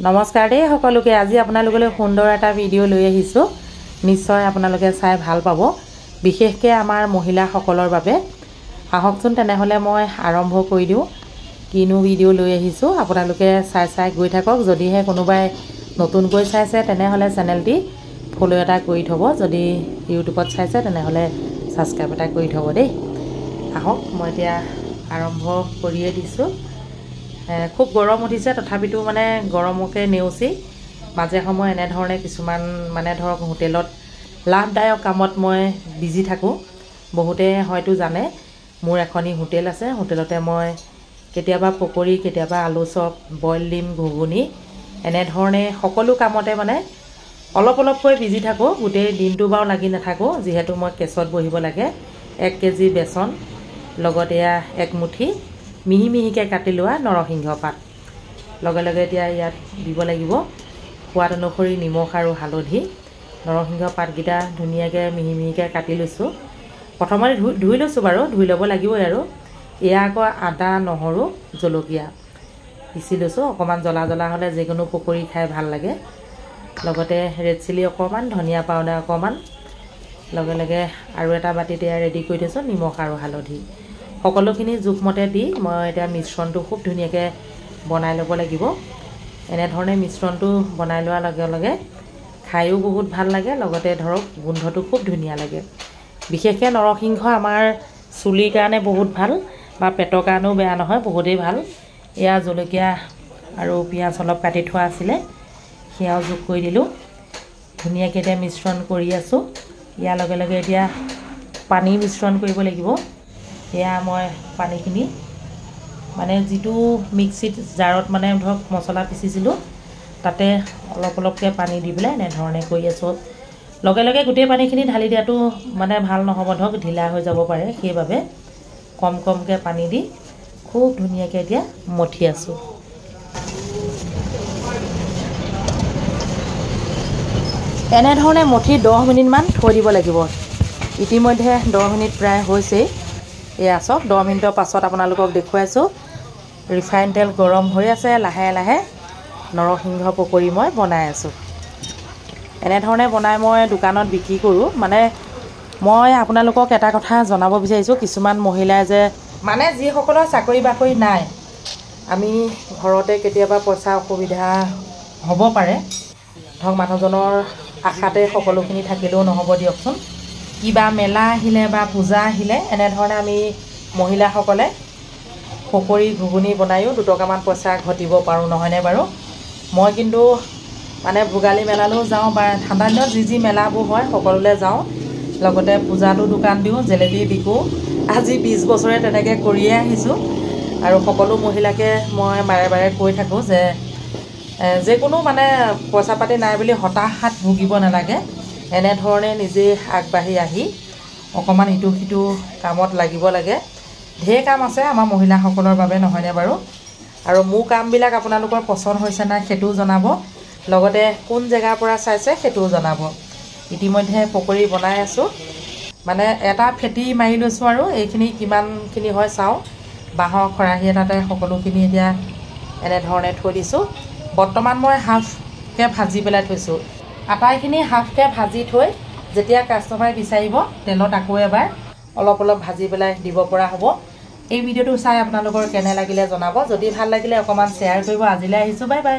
নমস্কাৰ দেই সকলোকে। আজি আপোনালোকলৈ সুন্দৰ এটা ভিডিঅ' লৈ আহিছোঁ। নিশ্চয় আপোনালোকে চাই ভাল পাব, বিশেষকৈ আমাৰ মহিলাসকলৰ বাবে। আহকচোন তেনেহ'লে মই আৰম্ভ কৰি দিওঁ। কিনো ভিডিঅ' লৈ আহিছোঁ আপোনালোকে চাই গৈ থাকক। যদিহে কোনোবাই নতুনকৈ চাইছে তেনেহ'লে চেনেলটি ফ'ল' এটা কৰি থ'ব। যদি ইউটিউবত চাইছে তেনেহ'লে ছাবস্ক্ৰাইব এটা কৰি থ'ব দেই। আহক মই এতিয়া আৰম্ভ কৰিয়ে দিছোঁ। খুব গৰম উঠিছে, তথাপিতো মানে গৰমকে নেওচি মাজে সময় এনেধৰণে কিছুমান ধৰক হোটেলত লাভদায়ক কামত মই বিজি থাকোঁ। বহুতে হয়তো জানে মোৰ এখনি হোটেল আছে। হোটেলতে মই কেতিয়াবা পকৰি, কেতিয়াবা আলু চপ, বইল ডিম, ঘুগুনি এনেধৰণে সকলো কামতে অলপকৈ বিজি থাকোঁ। গোটেই দিনটো বাৰু লাগি নাথাকোঁ, যিহেতু মই কেছত বহিব লাগে। 1 কেজি বেচন, লগতে এক মুঠি মিহি মিহিকৈ কাটি লোৱা নৰসিংহ পাত, লগে লগে এতিয়া ইয়াত দিব লাগিব সোৱাদ অনুসৰি নিমখ আৰু হালধি। নৰসিংহ পাতকেইটা ধুনীয়াকৈ মিহি মিহিকৈ কাটি লৈছোঁ। প্ৰথমতে ধুই লৈছোঁ বাৰু, ধুই ল'ব লাগিবই আৰু। এয়া আকৌ আদা, নহৰু, জলকীয়া পিচি লৈছোঁ। অকণমান জ্বলা হ'লে যিকোনো পকৰি খাই ভাল লাগে। লগতে ৰেড চিলি অকণমান, ধনিয়া পাউডাৰ অকণমান, লগে লগে আৰু এটা বাতিত এয়া ৰেডি কৰি থৈছোঁ নিমখ আৰু হালধি। সকলোখিনি জোখমতে দি মই এতিয়া মিশ্ৰণটো খুব ধুনীয়াকৈ বনাই ল'ব লাগিব। এনেধৰণে মিশ্ৰণটো বনাই লোৱাৰ লগে লগে খায়ো বহুত ভাল লাগে, লগতে ধৰক গোন্ধটো খুব ধুনীয়া লাগে। বিশেষকৈ নৰসিংহ আমাৰ চুলিৰ কাৰণে বহুত ভাল, বা পেটৰ কাৰণেও বেয়া নহয়, বহুতেই ভাল। এয়া জলকীয়া আৰু পিঁয়াজ অলপ কাটি থোৱা আছিলে, সেয়াও যোগ কৰি দিলোঁ। ধুনীয়াকৈ এতিয়া মিশ্ৰণ কৰি আছোঁ। ইয়াৰ লগে লগে এতিয়া পানী মিশ্ৰণ কৰিব লাগিব। এয়া মই পানীখিনি যিটো মিক্সিত জাৰত ধৰক মছলা পিচিছিলোঁ, তাতে অলপকৈ পানী দি পেলাই এনেধৰণে কৰি আছোঁ। লগে লগে গোটেই পানীখিনি ঢালি দিয়াটো ভাল নহ'ব, ধৰক ঢিলা হৈ যাব পাৰে। সেইবাবে কমকৈ পানী দি খুব ধুনীয়াকৈ এতিয়া মঠি আছোঁ। এনেধৰণে মঠি 10 মিনিটমান থৈ দিব লাগিব। ইতিমধ্যে 10 মিনিট প্ৰায় হৈছেই। এয়া চাওক, 10 মিনিটৰ পাছত আপোনালোকক দেখুৱাইছোঁ। ৰিফাইন তেল গৰম হৈ আছে, লাহে লাহে নৰসিংহ পকৰি মই বনাই আছোঁ। এনেধৰণে বনাই মই দোকানত বিক্ৰী কৰোঁ। মই আপোনালোকক এটা কথা জনাব বিচাৰিছোঁ, কিছুমান মহিলাই যে যিসকলৰ চাকৰি বাকৰি নাই, আমি ঘৰতে কেতিয়াবা পইচা অসুবিধা হ'ব পাৰে, ধৰক মানুহজনৰ আশাতে সকলোখিনি থাকিলেও নহ'ব দিয়কচোন। কিবা মেলা আহিলে বা পূজা আহিলে এনেধৰণে আমি মহিলাসকলে পকৰি, ঘুগুনি বনায়ো দুটকামান পইচা ঘটিব পাৰোঁ, নহয়নে বাৰু? মই কিন্তু ভোগালী মেলালৈও যাওঁ, বা ঠাণ্ডা দিনত যি মেলাবোৰ হয় সকলোলৈ যাওঁ। লগতে পূজাতো দোকান দিওঁ, জেলেপি বিকোঁ। আজি 20 বছৰে তেনেকৈ কৰিয়ে আহিছোঁ। আৰু সকলো মহিলাকে মই বাৰে বাৰে কৈ থাকোঁ যে যিকোনো পইচা পাতি নাই বুলি হতাশাত ভুগিব নালাগে। এনেধৰণে নিজেই আগবাঢ়ি আহি অকণমান ইটো সিটো কামত লাগিব লাগে। ঢেৰ কাম আছে আমাৰ মহিলাসকলৰ বাবে, নহয়নে বাৰু? আৰু মোৰ কামবিলাক আপোনালোকৰ পচন্দ হৈছে নাই সেইটোও জনাব, লগতে কোন জেগাৰ পৰা চাইছে সেইটোও জনাব। ইতিমধ্যে পকৰি বনাই আছোঁ। এটা ফেটি মাৰি লৈছোঁ, আৰু এইখিনি কিমানখিনি হয় চাওঁ। বাঁহৰ খৰাহী এটাতে সকলোখিনি এতিয়া এনেধৰণে থৈ দিছোঁ। বৰ্তমান মই হাফকৈ ভাজি পেলাই থৈছোঁ। আটাইখিনি হাফকৈ ভাজি থৈ যেতিয়া কাষ্টমাৰে বিচাৰিব, তেলত আকৌ এবাৰ অলপ ভাজি পেলাই দিব পৰা হ'ব। এই ভিডিঅ'টো চাই আপোনালোকৰ কেনে লাগিলে জনাব। যদি ভাল লাগিলে অকণমান শ্বেয়াৰ কৰিব। আজিলৈ আহিছোঁ, বাই বাই।